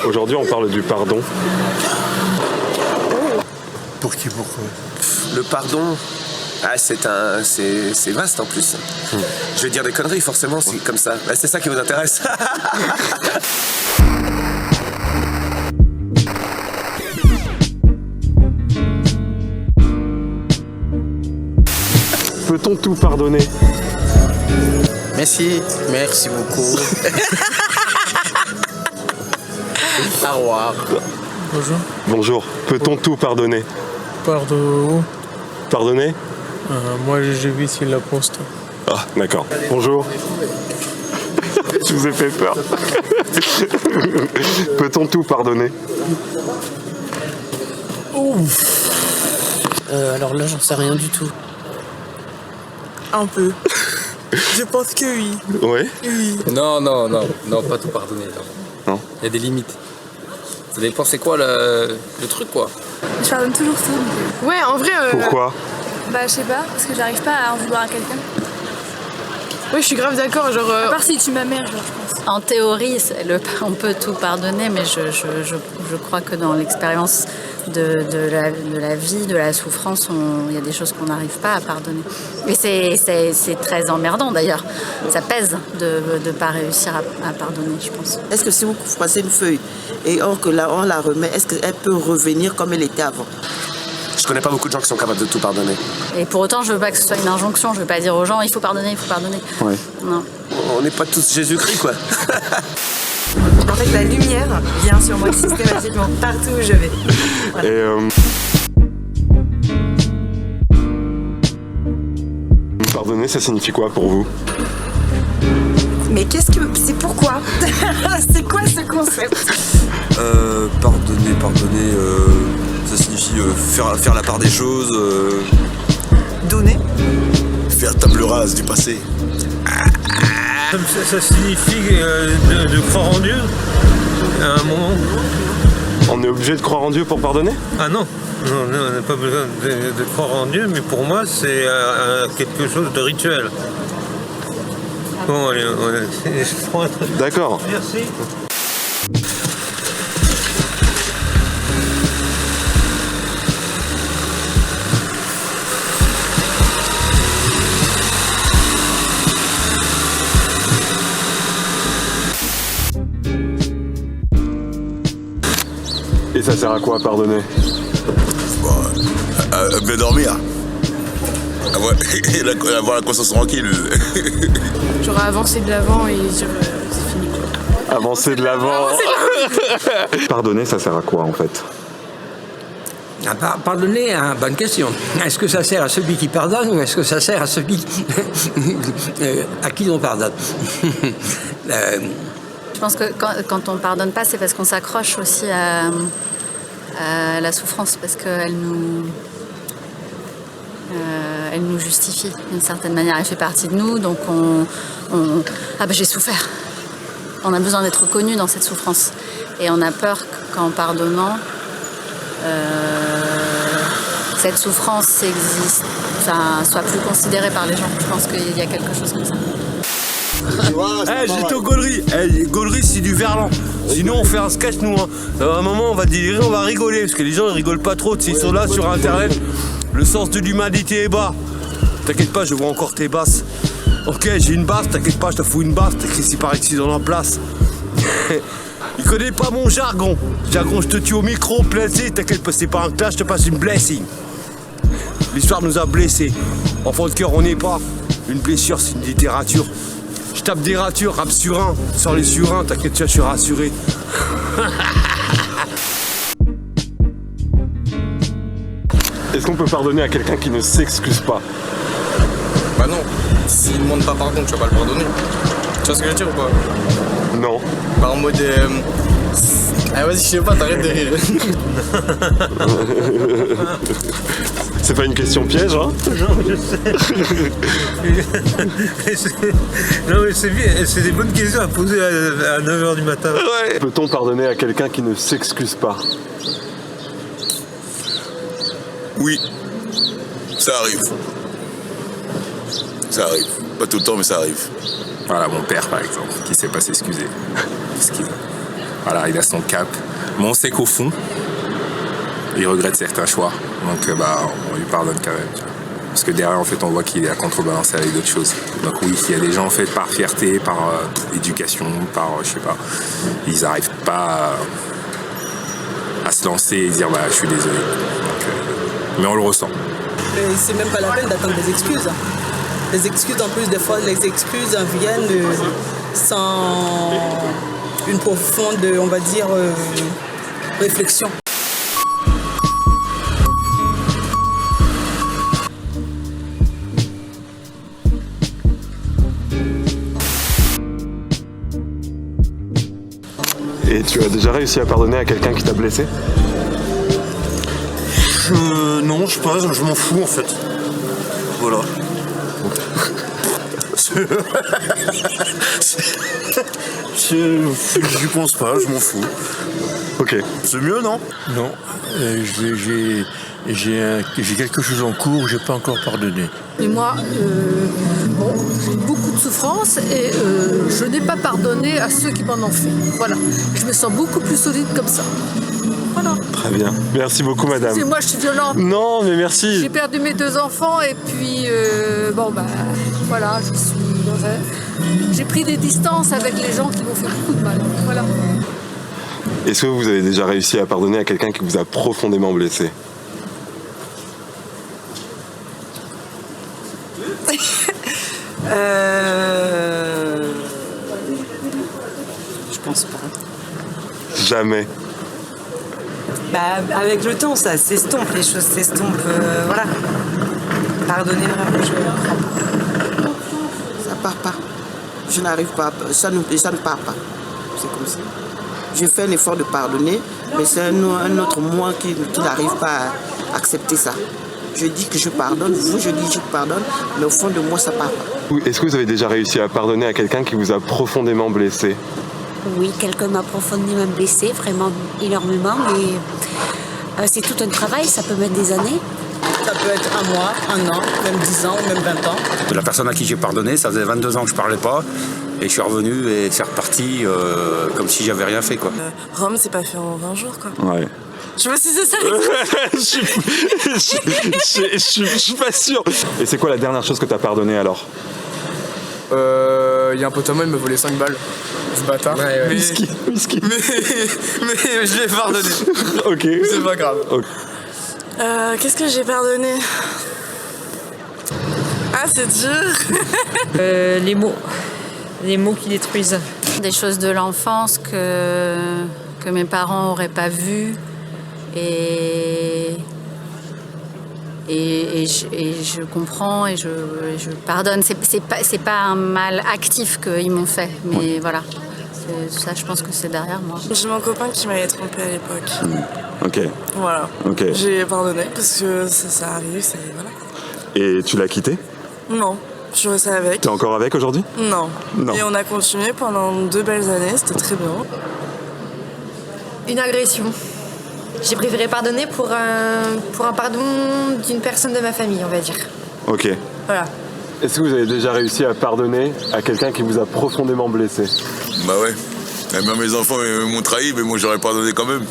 Aujourd'hui, on parle du pardon. Pour qui, pourquoi? Le pardon, c'est vaste en plus. Je vais dire des conneries, forcément, c'est comme ça. C'est ça qui vous intéresse. Peut-on tout pardonner? Merci beaucoup. Au revoir. Bonjour. Bonjour. Peut-on tout pardonner? Pardon. Pardonner? Moi, j'ai vu sur la poste. Ah, d'accord. Bonjour. Je vous ai fait peur. Peut-on tout pardonner? Alors là, j'en sais rien du tout. Un peu. Je pense que oui. Ouais. Oui. Non, pas tout pardonner. Non. Il y a des limites. Ça dépend, c'est quoi le truc, quoi. Je pardonne toujours tout. Ouais, en vrai. Pourquoi? Bah, je sais pas, parce que j'arrive pas à en vouloir à quelqu'un. Ouais, je suis grave d'accord. Genre. À part si tu ma mère, genre, je pense. En théorie, on peut tout pardonner, mais je crois que dans l'expérience de la vie, de la souffrance, il y a des choses qu'on n'arrive pas à pardonner. Et c'est très emmerdant d'ailleurs. Ça pèse de ne pas réussir à pardonner, je pense. Est-ce que si vous froissez une feuille et on la remet, est-ce qu'elle peut revenir comme elle était avant? Je connais pas beaucoup de gens qui sont capables de tout pardonner. Et pour autant, je veux pas que ce soit une injonction. Je veux pas dire aux gens, il faut pardonner. Ouais. Non. On n'est pas tous Jésus-Christ, quoi. En fait, la lumière vient sur moi systématiquement partout où je vais. Voilà. Et pardonner, ça signifie quoi pour vous? Mais c'est pourquoi? C'est quoi ce concept? Pardonner, ça signifie faire la part des choses. Donner. Faire table rase du passé. Ça signifie de croire en Dieu à un moment. On est obligé de croire en Dieu pour pardonner? Ah non, on n'a pas besoin de croire en Dieu, mais pour moi, c'est quelque chose de rituel. Bon, allez, je prends un truc. D'accord. Merci. Et ça sert à quoi pardonner? Bien dormir. Avoir la conscience tranquille. Genre avancer de l'avant et dire c'est fini quoi. Avancer de l'avant. Pardonner, ça sert à quoi en fait? Pardonner, bonne question. Est-ce que ça sert à celui qui pardonne ou est-ce que ça sert à celui à qui on pardonne? Je pense que quand on pardonne pas, c'est parce qu'on s'accroche aussi à la souffrance, parce qu'elle elle nous justifie d'une certaine manière. Elle fait partie de nous, donc j'ai souffert. On a besoin d'être reconnu dans cette souffrance. Et on a peur qu'en pardonnant, cette souffrance soit plus considérée par les gens. Je pense qu'il y a quelque chose comme ça. J'étais aux Gauleries. Gauleries, c'est du verlan. Sinon, on fait un sketch, nous. À un moment, on va délirer, on va rigoler. Parce que les gens, ils rigolent pas trop. Ils sont là sur Internet. Le sens de l'humanité est bas. T'inquiète pas, je vois encore tes basses. Ok, j'ai une basse, t'inquiète pas, je te fous une basse. T'inquiète, il paraît que c'est dans la place. Il connaît pas mon jargon. Jargon, je te tue au micro, plaisir. T'inquiète pas, c'est pas un clash, je te passe une blessing. L'histoire nous a blessés. Enfant de cœur, on n'est pas. Une blessure, c'est une littérature. Je tape des ratures, rap surin, sans les surins, t'inquiète, je suis rassuré. Est-ce qu'on peut pardonner à quelqu'un qui ne s'excuse pas? Bah non, s'il ne demande pas pardon, tu vas pas le pardonner. Tu vois ce que je veux dire ou pas? Non. Par en mode... Ah vas-y, je sais pas, t'arrêtes de rire. C'est pas une question piège, hein? Non, je sais. Non, mais c'est bien, c'est des bonnes questions à poser à 9h du matin. Ouais. Peut-on pardonner à quelqu'un qui ne s'excuse pas? Oui, ça arrive. Ça arrive. Pas tout le temps, mais ça arrive. Voilà, mon père, par exemple, qui sait pas s'excuser. Voilà, il a son cap. Mais on sait qu'au fond, il regrette certains choix. Donc on lui pardonne quand même. Tu vois. Parce que derrière, en fait, on voit qu'il est à contrebalancer avec d'autres choses. Donc oui, il y a des gens, en fait, par fierté, par éducation, par, je sais pas, ils n'arrivent pas à se lancer et dire, je suis désolé. Donc, mais on le ressent. Et c'est même pas la peine d'attendre des excuses. Les excuses, en plus, des fois, les excuses viennent sans une profonde, on va dire, réflexion. Et tu as déjà réussi à pardonner à quelqu'un qui t'a blessé? Non, je sais pas, je m'en fous en fait. Voilà. Je pense pas, je m'en fous. Ok. C'est mieux, non? Non, j'ai quelque chose en cours, j'ai pas encore pardonné. Et moi, j'ai beaucoup de souffrance et je n'ai pas pardonné à ceux qui m'en ont fait. Voilà. Je me sens beaucoup plus solide comme ça. Voilà. Très bien. Merci beaucoup, madame. Moi, je suis violente. Non, mais merci. J'ai perdu mes 2 enfants et puis, voilà, j'ai pris des distances avec les gens qui m'ont fait beaucoup de mal. Voilà. Est-ce que vous avez déjà réussi à pardonner à quelqu'un qui vous a profondément blessé? Je pense pas. Jamais. Avec le temps, ça s'estompe, les choses s'estompent, voilà. Pardonner vraiment, je ne crois pas. Ça part pas. Je n'arrive pas, ça ne part pas. C'est comme ça. Je fais un effort de pardonner, mais c'est un autre moi qui n'arrive pas à accepter ça. Je dis que je pardonne, je dis que je pardonne, mais au fond de moi, ça part pas. Est-ce que vous avez déjà réussi à pardonner à quelqu'un qui vous a profondément blessé? Oui, quelqu'un m'a profondément blessé, vraiment énormément, mais c'est tout un travail, ça peut mettre des années. Ça peut être 1 mois, 1 an, même 10 ans, même 20 ans. De la personne à qui j'ai pardonné, ça faisait 22 ans que je parlais pas, et je suis revenu et c'est reparti comme si j'avais rien fait, quoi. Rome, c'est pas fait en 20 jours, quoi. Ouais. Je me suis dit ça. Je suis pas sûr. Et c'est quoi la dernière chose que t'as pardonné alors? Il y a un pote à moi, il m'a volé 5 balles. Ce bâtard. Ouais. Mais... Whisky. mais je l'ai pardonné. Ok. C'est pas grave. Okay. Qu'est-ce que j'ai pardonné? Ah, c'est dur. Les mots qui détruisent. Des choses de l'enfance que mes parents n'auraient pas vues. Et je comprends et je pardonne. C'est pas un mal actif qu'ils m'ont fait, mais voilà. Ça, je pense que c'est derrière moi. J'ai mon copain qui m'avait trompée à l'époque. Ok. Voilà. Ok. J'ai pardonné parce que ça arrive, voilà. Et tu l'as quitté? Non, je suis restée avec. T'es encore avec aujourd'hui? Non. Non. Et on a continué pendant 2 belles années, c'était très bien. Une agression. J'ai préféré pardonner pour un pardon d'une personne de ma famille, on va dire. Ok. Voilà. Est-ce que vous avez déjà réussi à pardonner à quelqu'un qui vous a profondément blessé? Bah ouais. Même mes enfants m'ont trahi, mais moi j'aurais pardonné quand même.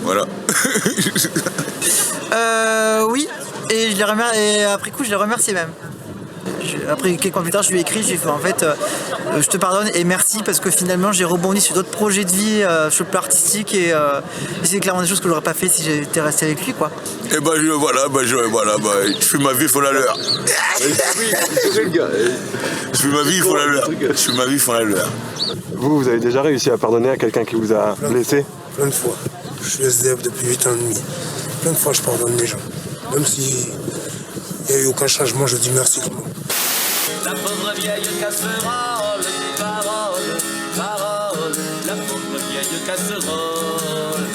Voilà. Oui. Et après coup, je les remercie même. Après quelques temps plus tard, je lui ai écrit, j'ai fait en fait, je te pardonne et merci parce que finalement j'ai rebondi sur d'autres projets de vie, sur le plan artistique et c'est clairement des choses que j'aurais pas fait si j'étais resté avec lui, quoi. Et bah je fais ma vie, il faut la leur. Je fais ma vie, il faut la leur. Je fais ma vie, il faut la leur. Vous avez déjà réussi à pardonner à quelqu'un qui vous a blessé? Plein de fois. Je suis SDF depuis 8 ans et demi. Plein de fois, je pardonne les gens. Même s'il n'y a eu aucun changement, je dis merci tout le monde. La pauvre vieille casserole, parole, la pauvre vieille casserole.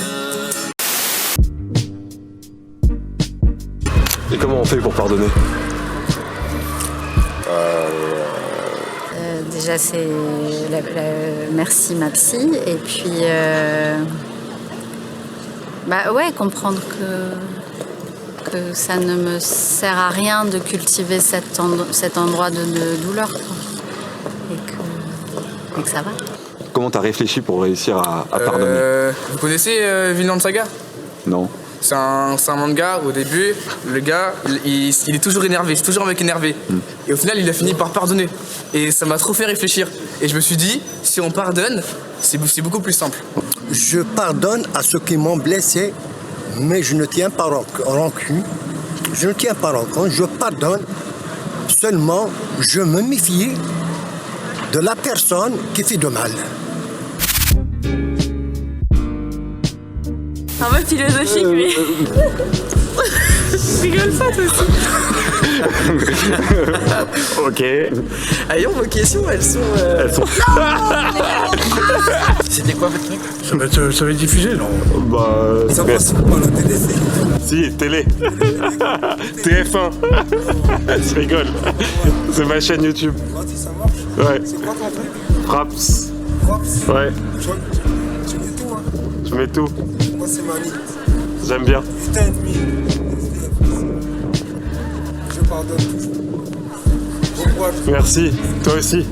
Et comment on fait pour pardonner? Déjà, c'est merci ma psy. Et puis, comprendre que ça ne me sert à rien de cultiver cet endroit de douleur, quoi. Et que ça va. Comment t'as réfléchi pour réussir à pardonner? Vous connaissez Vinland Saga? Non. C'est un manga, au début, le gars, il est toujours énervé, c'est toujours un mec énervé. Et au final, il a fini par pardonner. Et ça m'a trop fait réfléchir. Et je me suis dit, si on pardonne, c'est beaucoup plus simple. Je pardonne à ceux qui m'ont blessé, mais je ne tiens pas rancune. Je ne tiens pas rancune, je pardonne. Seulement, je me méfie de la personne qui fait de mal. Un peu philosophique, mais. Je rigole pas, toi aussi. Ok. Allez, vos questions, elles sont. C'était quoi votre truc ça va être diffusé, non? Bah. Ça passe pas la télé. Si, télé. TF1. Je rigole. C'est ma chaîne YouTube. Ouais. C'est quoi ton truc? Fraps. Fraps? Ouais. Tu mets tout, hein? Je mets tout. Moi, c'est Mani. J'aime bien. Putain, je pardonne toujours. Bon courage. Merci. Toi aussi.